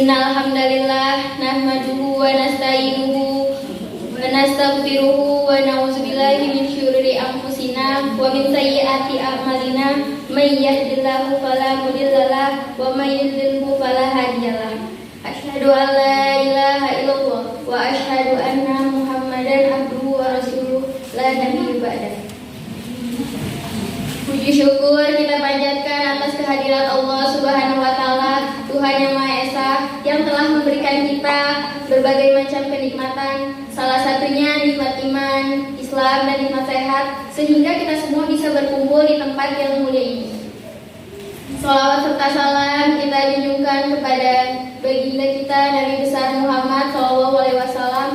Innal hamdalillah nahmaduhu wa nasta'inuhu wa nastaghfiruhu wa na'udzubillahi min syururi anfusina wa min sayyiati a'malina may yahdihillahu fala mudhillalah wa may yudhlilhu fala hadiyalah. Asyhadu an la ilaha illallah wa asyhadu anna Muhammadan abduhu wa rasuluh la nabiyya ba'dah. Puji syukur kita panjatkan atas kehadirat Allah Subhanahu wa taala, Tuhan yang Maha Esa, yang telah memberikan kita berbagai macam kenikmatan, salah satunya nikmat iman, Islam dan nikmat sehat, sehingga kita semua bisa berkumpul di tempat yang mulia ini. Shalawat serta salam kita junjungkan kepada baginda kita Nabi besar Muhammad SAW.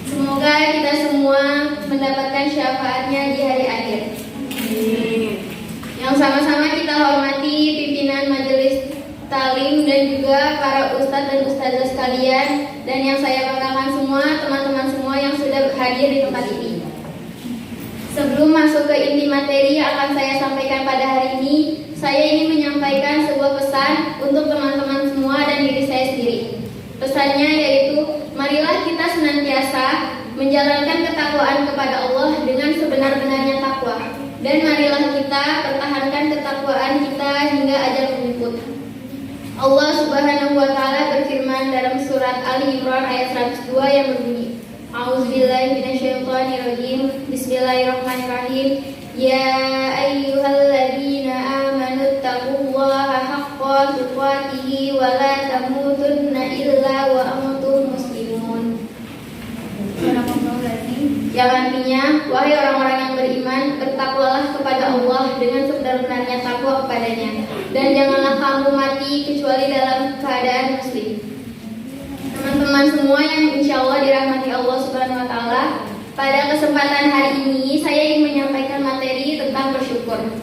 Semoga kita semua mendapatkan syafaatnya di hari akhir. Yang sama-sama kita hormati pimpinan majelis talim dan juga para ustadz dan ustazah sekalian, dan yang saya banggakan semua teman-teman semua yang sudah hadir di tempat ini. Sebelum masuk ke inti materi yang akan saya sampaikan pada hari ini, saya ingin menyampaikan sebuah pesan untuk teman-teman semua dan diri saya sendiri. Pesannya yaitu, marilah kita senantiasa menjalankan ketakwaan kepada Allah dengan sebenar-benarnya takwa, dan marilah kita pertahankan ketakwaan kita hingga ajal menjemput. Allah Subhanahu wa taala berfirman dalam surat Ali Imran ayat 102 yang berbunyi, A'udzubillahi minasyaitonirrajim. Bismillahirrahmanirrahim. Ya ayyuhalladzina amanu taqullaha haqqa tuqatih wa la tamutunna illa wa antum muslimun. Yang artinya, wahai orang-orang yang beriman, bertakwalah kepada Allah dengan sebenar-benarnya takwa kepadanya, dan janganlah kamu mati kecuali dalam keadaan muslim. Teman-teman semua yang insya Allah dirahmati Allah Subhanahu wa taala, pada kesempatan hari ini saya ingin menyampaikan materi tentang bersyukur.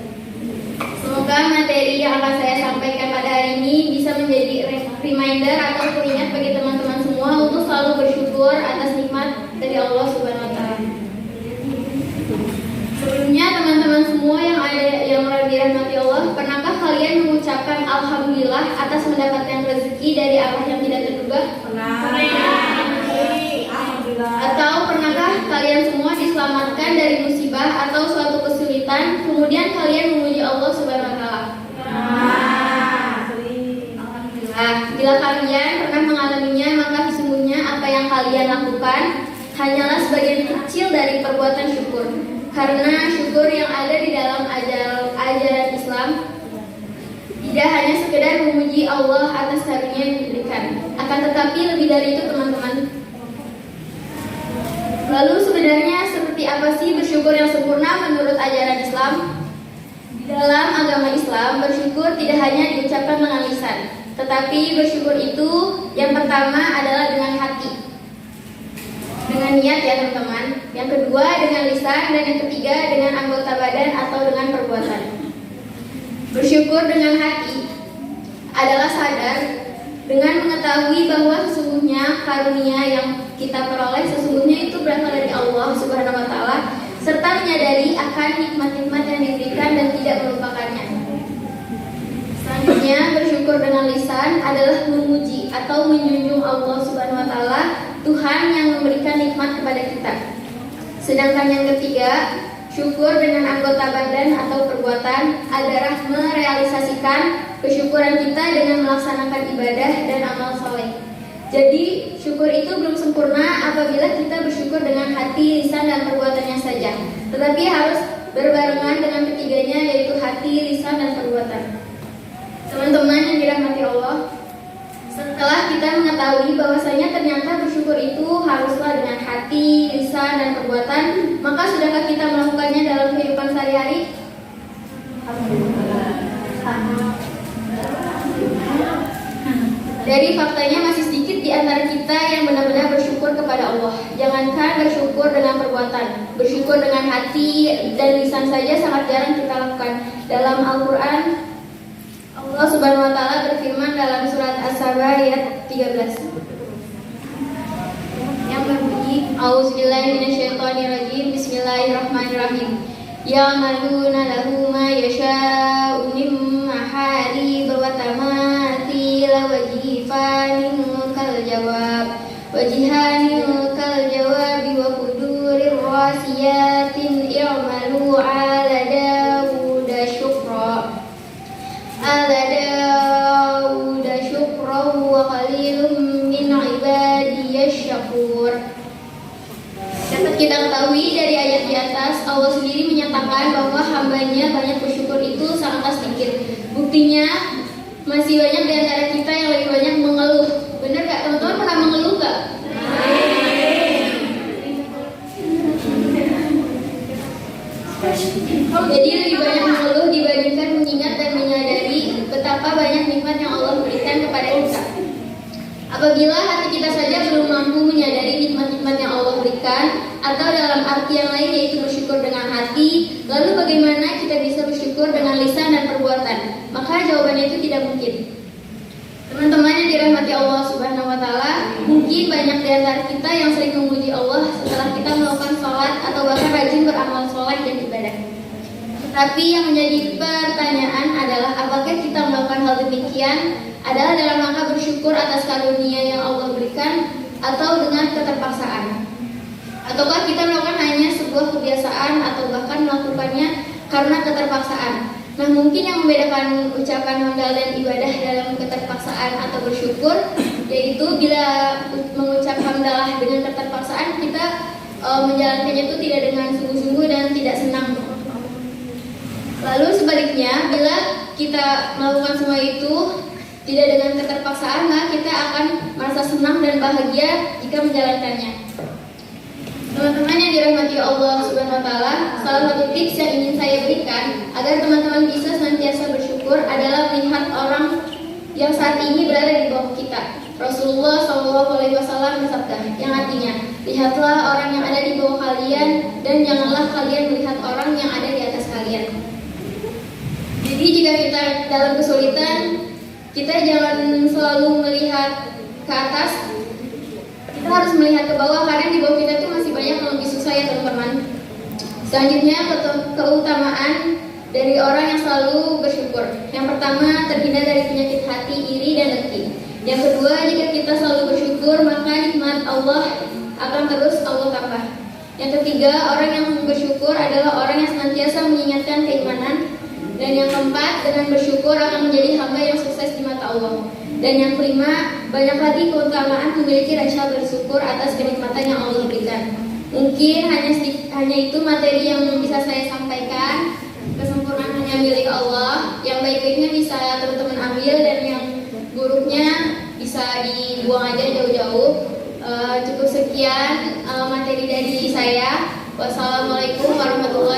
Semoga materi yang akan saya sampaikan pada hari ini bisa menjadi reminder atau pengingat bagi teman-teman semua untuk selalu bersyukur atas nikmat dari Allah Subhanahu wa taala. Sebelumnya teman-teman semua yang dirahmati Allah, pernahkah kalian mengucapkan alhamdulillah atas mendapatkan rezeki dari arah yang tidak terduga? Pernah. Atau pernahkah kalian semua diselamatkan dari musibah atau suatu kesulitan, kemudian kalian memuji Allah Subhanahu wa taala? Alhamdulillah. Bila kalian pernah mengalaminya, maka sesungguhnya apa yang kalian lakukan hanyalah sebagian kecil dari perbuatan syukur. Karena syukur yang ada di dalam ajaran Islam tidak hanya sekedar memuji Allah atas karunia yang diberikan, akan tetapi lebih dari itu teman-teman. Lalu sebenarnya seperti apa sih bersyukur yang sempurna menurut ajaran Islam? Di dalam agama Islam, bersyukur tidak hanya diucapkan dengan lisan, tetapi bersyukur itu yang pertama adalah dengan hati, dengan niat ya teman-teman. Yang kedua dengan lisan, dan yang ketiga dengan anggota badan atau dengan perbuatan. Bersyukur dengan hati adalah sadar dengan mengetahui bahwa sesungguhnya karunia yang kita peroleh sesungguhnya itu berasal dari Allah Subhanahu wa taala, serta menyadari akan nikmat-nikmat yang diberikan dan tidak melupakannya. Selanjutnya, bersyukur dengan lisan adalah memuji atau menjunjung Allah Subhanahu wa taala, Tuhan yang memberikan nikmat kepada kita. Sedangkan yang ketiga, syukur dengan anggota badan atau perbuatan adalah merealisasikan kesyukuran kita dengan melaksanakan ibadah dan amal soleh. Jadi, syukur itu belum sempurna apabila kita bersyukur dengan hati, lisan, dan perbuatannya saja, tetapi harus berbarengan dengan ketiganya, yaitu hati, lisan, dan perbuatan. Teman-teman yang dirahmati Allah, setelah kita mengetahui bahwasanya ternyata bersyukur itu haruslah dengan hati, lisan, dan perbuatan, maka sudahkah kita melakukannya dalam kehidupan sehari-hari? Dari faktanya masih sedikit di antara kita yang benar-benar bersyukur kepada Allah. Jangankan bersyukur dengan perbuatan, bersyukur dengan hati dan lisan saja sangat jarang kita lakukan. Dalam Al-Quran, Allah Subhanahu wa taala berfirman dalam surat As-Saba ayat 13 yang berbunyi, A'udzubillahi minasyaitonirrajim. Bismillahirrahmanirrahim. Ya'maluna lahu ma yasha'u min maharib wa tamathil bila wajhi fanin kal jawab wajihanin kal jawabi wa kudurir rasiyatin i'malu ala Dawuda syukra wa qalilum min ibadiyash syakur. Dapat kita ketahui dari ayat di atas, Allah sendiri menyatakan bahwa hambanya banyak bersyukur itu sangatlah sedikit. Buktinya masih banyak di antara kita yang lebih banyak mengeluh. Benar gak teman-teman, pernah mengeluh gak? Jadi lebih banyak mengeluh dibandingkan mengingat dan menyadari betapa banyak nikmat yang Allah berikan kepada kita. Apabila hati kita saja belum mampu menyadari nikmat-nikmat yang Allah berikan, atau dalam arti yang lain yaitu bersyukur dengan hati, lalu bagaimana kita bisa bersyukur dengan lisan dan perbuatan? Maka jawabannya itu tidak mungkin. Teman-teman yang dirahmati Allah Subhanahu wa Ta'ala, mungkin banyak di antara kita yang sering memuji Allah setelah kita melakukan sholat atau bahkan rajin beramal sholat dan ibadah. Tapi yang menjadi pertanyaan adalah apakah kita melakukan hal demikian adalah dalam rangka bersyukur atas karunia yang Allah berikan atau dengan keterpaksaan? Ataukah kita melakukan hanya sebuah kebiasaan atau bahkan melakukannya karena keterpaksaan? Nah, mungkin yang membedakan ucapan hamdalah dan ibadah dalam keterpaksaan atau bersyukur yaitu bila mengucap hamdalah dengan keterpaksaan kita menjalankannya itu tidak dengan sungguh-sungguh dan tidak senang. Lalu sebaliknya, bila kita melakukan semua itu tidak dengan keterpaksaan, maka kita akan merasa senang dan bahagia jika menjalankannya. Teman-teman yang dirahmati Allah Subhanahu wa Ta'ala, salah satu tips yang ingin saya berikan agar teman-teman bisa senantiasa bersyukur adalah melihat orang yang saat ini berada di bawah kita. Rasulullah SAW bersabda, yang artinya, lihatlah orang yang ada di bawah kalian dan janganlah kalian melihat orang yang ada di atas kalian. Jadi jika kita dalam kesulitan, kita jangan selalu melihat ke atas, kita harus melihat ke bawah karena di bawah kita itu masih banyak yang lebih susah ya teman-teman. Selanjutnya keutamaan dari orang yang selalu bersyukur. Yang pertama, terhindar dari penyakit hati, iri dan dengki. Yang kedua, jika kita selalu bersyukur maka nikmat Allah akan terus Allah tambah. Yang ketiga, orang yang bersyukur adalah orang yang senantiasa mengingatkan keimanan. Dan yang keempat, dengan bersyukur akan menjadi hamba yang sukses di mata Allah. Dan yang kelima, banyak lagi keutamaan memiliki rasa bersyukur atas kenikmatan yang Allah berikan. Mungkin hanya itu materi yang bisa saya sampaikan. Kesempurnaan hanya milik Allah. Yang baik-baiknya bisa teman-teman ambil dan yang buruknya bisa dibuang aja jauh-jauh. Cukup sekian materi dari saya. Wassalamualaikum warahmatullahi wabarakatuh.